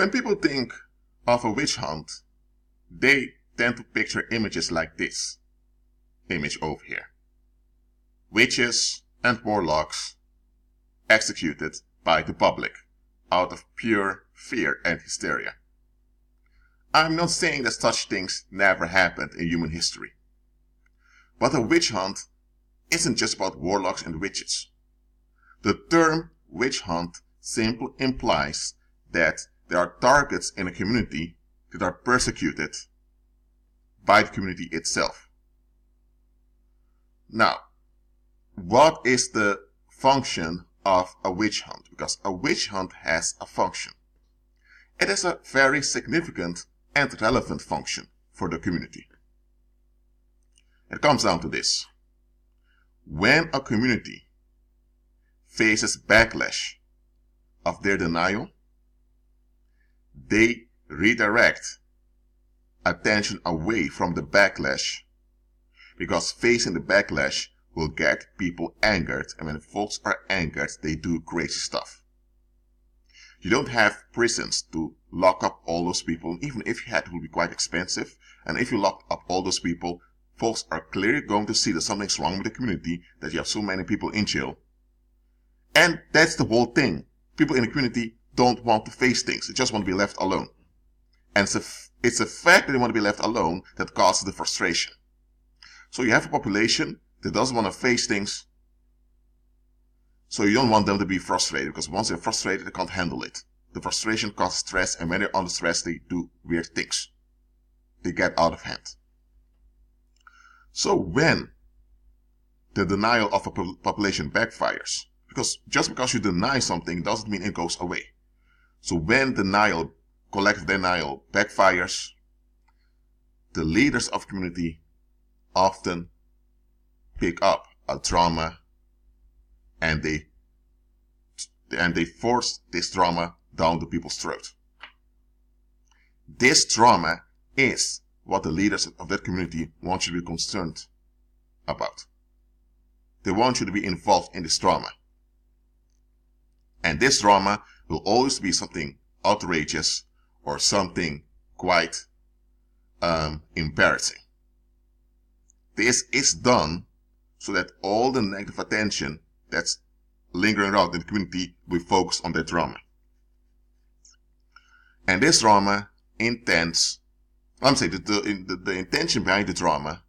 When people think of a witch hunt, they tend to picture images like this image over here. Witches and warlocks executed by the public out of pure fear and hysteria. I'm not saying that such things never happened in human history. But a witch hunt isn't just about warlocks and witches. The term witch hunt simply implies that there are targets in a community that are persecuted by the community itself. Now, what is the function of a witch hunt? Because a witch hunt has a function. It is a very significant and relevant function for the community. It comes down to this. When a community faces backlash of their denial, they redirect attention away from the backlash, because facing the backlash will get people angered, and when folks are angered, they do crazy stuff. You don't have prisons to lock up all those people. Even if you had, it would be quite expensive. And if you lock up all those people, folks are clearly going to see that something's wrong with the community, that you have so many people in jail. And that's the whole thing. People in the community don't want to face things. They just want to be left alone. And it's the fact that they want to be left alone that causes the frustration. So you have a population that doesn't want to face things. So you don't want them to be frustrated, because once they're frustrated, they can't handle it. The frustration causes stress, and when they're under stress, they do weird things. They get out of hand. So when the denial of a population backfires, because just because you deny something doesn't mean it goes away. So when collective denial backfires, the leaders of the community often pick up a drama and they force this drama down the people's throat. This drama is what the leaders of that community want you to be concerned about. They want you to be involved in this drama. And this drama will always be something outrageous or something quite embarrassing. This is done so that all the negative attention that's lingering around in the community will focus on that drama. And this drama intends, I'm saying the intention behind the drama,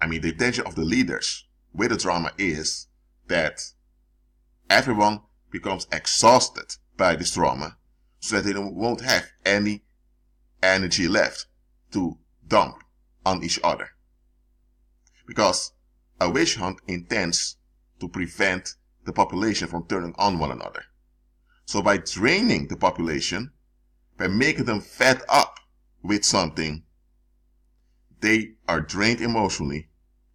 the intention of the leaders with the drama is that everyone becomes exhausted by this drama, so that they won't have any energy left to dump on each other. Because a witch hunt intends to prevent the population from turning on one another. So by draining the population, by making them fed up with something, they are drained emotionally,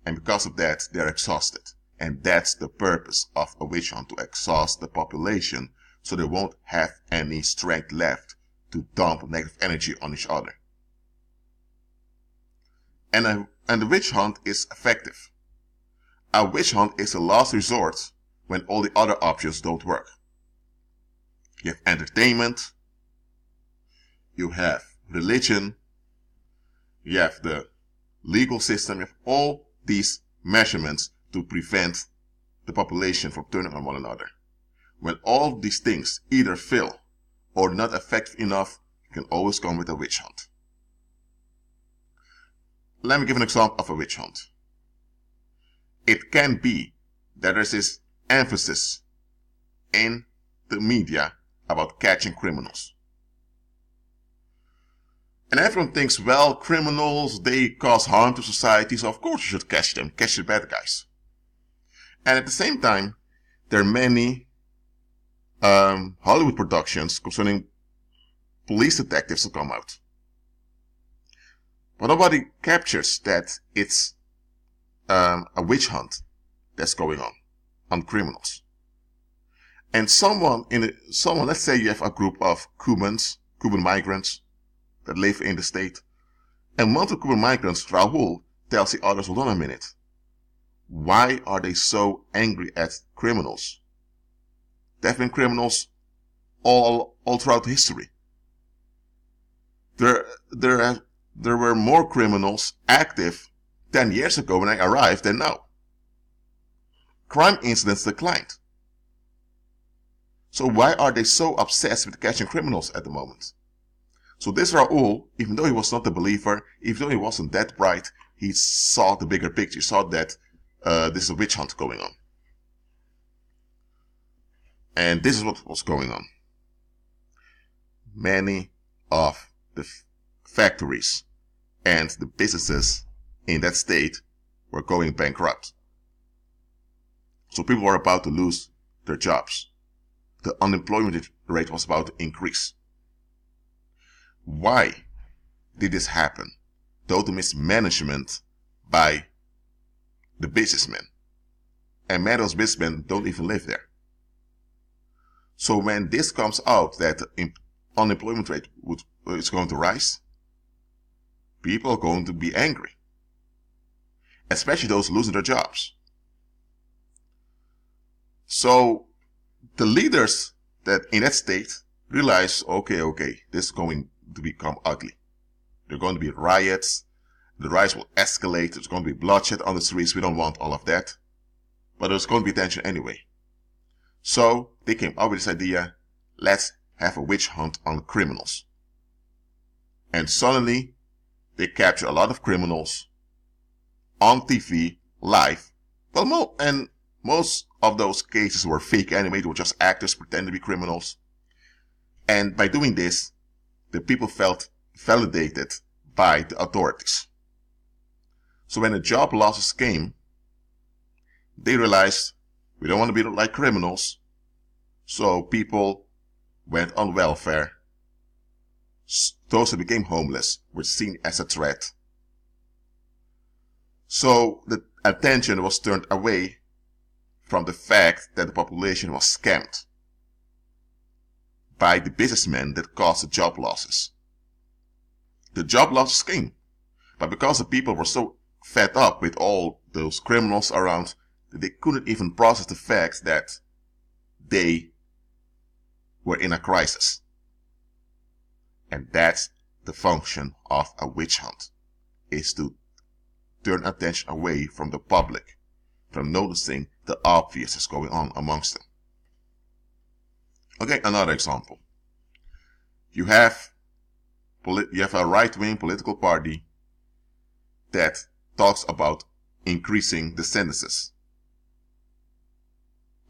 and because of that, they're exhausted. And that's the purpose of a witch hunt, to exhaust the population so they won't have any strength left to dump negative energy on each other. And the witch hunt is effective. A witch hunt is a last resort when all the other options don't work. You have entertainment, you have religion, you have the legal system, you have all these measurements to prevent the population from turning on one another. When all these things either fail or not effective enough, you can always come with a witch hunt. Let me give an example of a witch hunt. It can be that there's this emphasis in the media about catching criminals. And everyone thinks, well, criminals, they cause harm to society, so of course you should catch them, catch the bad guys. And at the same time, there are many Hollywood productions concerning police detectives that come out. But nobody captures that it's a witch hunt that's going on criminals. And let's say you have a group of Cuban migrants that live in the state, and one of the Cuban migrants, Raul, tells the others, hold on a minute. Why are they so angry at criminals? There have been criminals all throughout history. There were more criminals active 10 years ago when I arrived than now. Crime incidents declined. So why are they so obsessed with catching criminals at the moment? So this Raoul, even though he was not a believer, even though he wasn't that bright, he saw the bigger picture. He saw that this is a witch hunt going on. And this is what was going on. Many of the factories and the businesses in that state were going bankrupt. So people were about to lose their jobs. The unemployment rate was about to increase. Why did this happen? Total mismanagement by the businessmen. And many of those businessmen don't even live there. So when this comes out that the unemployment rate is going to rise, people are going to be angry. Especially those losing their jobs. So the leaders that in that state realize, okay, this is going to become ugly. There are going to be riots. The riots will escalate. There's going to be bloodshed on the streets. We don't want all of that. But there's going to be tension anyway. So they came up with this idea, let's have a witch hunt on criminals. And suddenly they capture a lot of criminals on TV, live. Well, and most of those cases were fake anyway. They were just actors pretending to be criminals. And by doing this, the people felt validated by the authorities. So when the job losses came, they realized we don't want to be like criminals. So people went on welfare. Those that became homeless were seen as a threat. So the attention was turned away from the fact that the population was scammed by the businessmen that caused the job losses. The job losses came, but because the people were so fed up with all those criminals around, that they couldn't even process the fact that they were in a crisis. And that's the function of a witch hunt, is to turn attention away from the public, from noticing the obvious is going on amongst them. Okay, another example. You have a right-wing political party that talks about increasing the sentences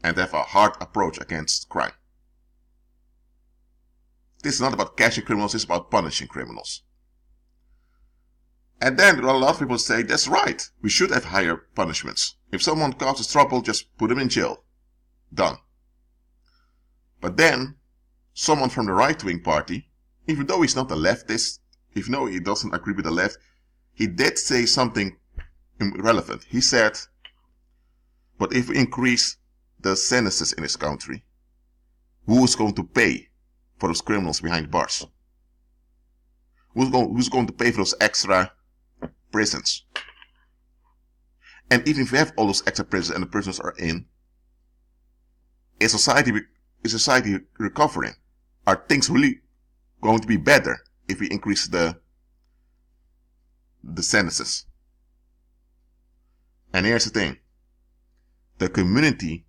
and have a hard approach against crime. This is not about catching criminals, it's about punishing criminals. And then there are a lot of people say, that's right, we should have higher punishments. If someone causes trouble, just put them in jail. Done. But then, someone from the right-wing party, even though he's not a leftist, even though he doesn't agree with the left, he did say something relevant. He said, but if we increase the sentences in this country, who is going to pay for those criminals behind bars? Who's going to pay for those extra prisons? And even if we have all those extra prisons and the prisoners are in, is society recovering? Are things really going to be better if we increase the sentences? And here's the thing. The community,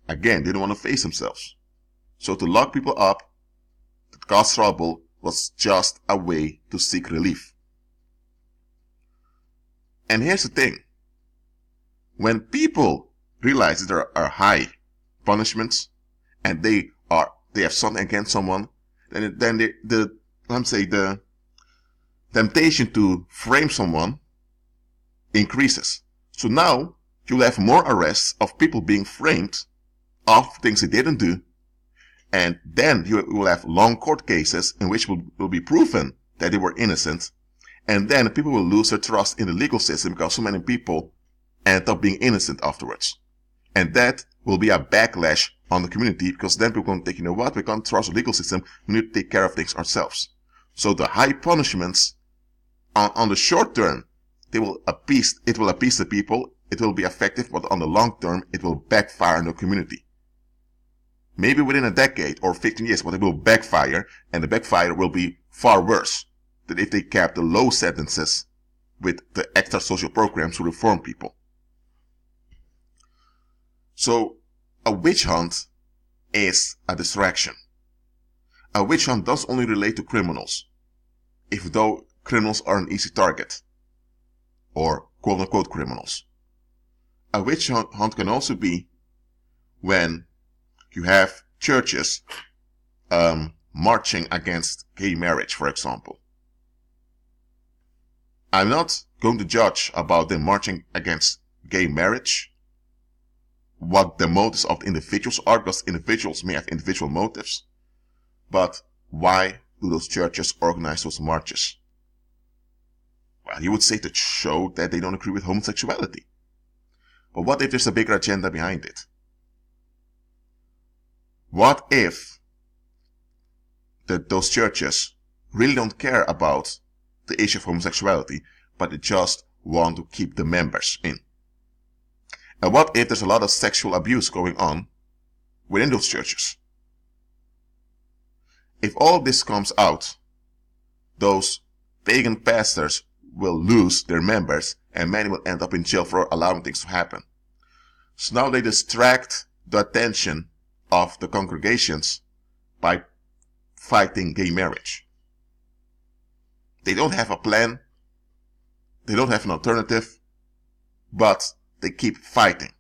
again, didn't want to face themselves. So to lock people up, to cause trouble, was just a way to seek relief. And here's the thing. When people realize that there are high punishments and they have something against someone, then the temptation to frame someone increases. So now you'll have more arrests of people being framed of things they didn't do. And then you will have long court cases in which will be proven that they were innocent. And then people will lose their trust in the legal system because so many people end up being innocent afterwards. And that will be a backlash on the community because then people will think, you know what, we can't trust the legal system, we need to take care of things ourselves. So the high punishments on the short term, it will appease the people, it will be effective, but on the long term, it will backfire on the community. Maybe within a decade or 15 years, but it will backfire, and the backfire will be far worse than if they kept the low sentences with the extra social programs to reform people. So, a witch hunt is a distraction. A witch hunt does only relate to criminals, if though criminals are an easy target, or quote-unquote criminals. A witch hunt can also be when you have churches marching against gay marriage, for example. I'm not going to judge about them marching against gay marriage, what the motives of the individuals are, because individuals may have individual motives. But why do those churches organize those marches? Well, you would say to show that they don't agree with homosexuality. But what if there's a bigger agenda behind it? What if those churches really don't care about the issue of homosexuality, but they just want to keep the members in? And what if there's a lot of sexual abuse going on within those churches? If all this comes out, those pagan pastors will lose their members and many will end up in jail for allowing things to happen. So now they distract the attention of the congregations by fighting gay marriage. They don't have a plan, they don't have an alternative, but they keep fighting.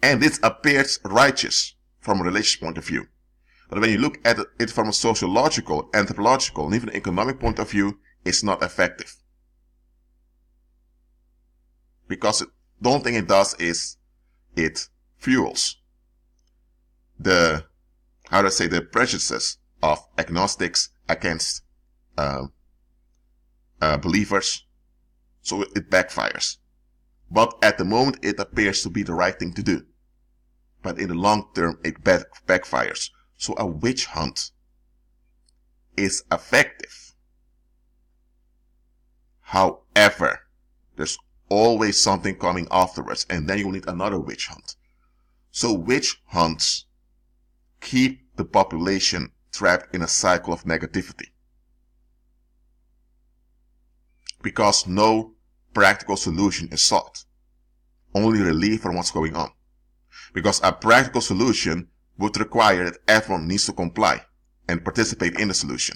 And this appears righteous from a religious point of view. But when you look at it from a sociological, anthropological, and even economic point of view, it's not effective. Because the only thing it does is it fuels the prejudices of agnostics against believers. So it backfires. But at the moment it appears to be the right thing to do. But in the long term it backfires. So a witch hunt is effective. However, there's always something coming afterwards, and then you will need another witch hunt. So witch hunts keep the population trapped in a cycle of negativity. Because no practical solution is sought. Only relief from what's going on. Because a practical solution would require that everyone needs to comply and participate in the solution.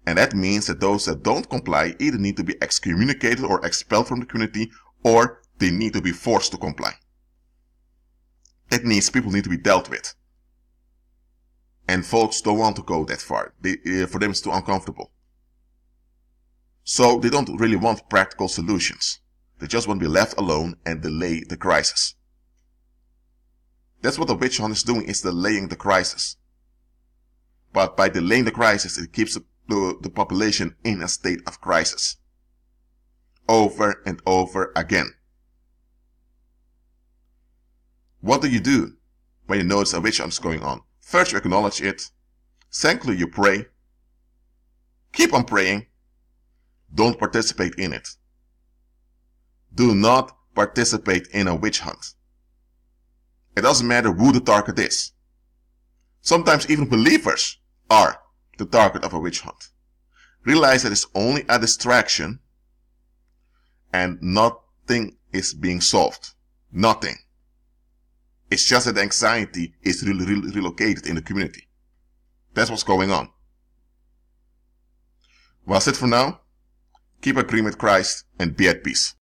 And that means that those that don't comply either need to be excommunicated or expelled from the community, or they need to be forced to comply. It means people need to be dealt with. And folks don't want to go that far. For them it's too uncomfortable. So they don't really want practical solutions. They just want to be left alone and delay the crisis. That's what the witch hunt is doing, is delaying the crisis. But by delaying the crisis, it keeps the population in a state of crisis. Over and over again. What do you do when you notice a witch hunt is going on? First, you acknowledge it. Secondly, you pray. Keep on praying. Don't participate in it. Do not participate in a witch hunt. It doesn't matter who the target is. Sometimes even believers are the target of a witch hunt. Realize that it's only a distraction and nothing is being solved. Nothing. It's just that the anxiety is relocated in the community. That's what's going on. Well, that's it for now. Keep agreeing with Christ and be at peace.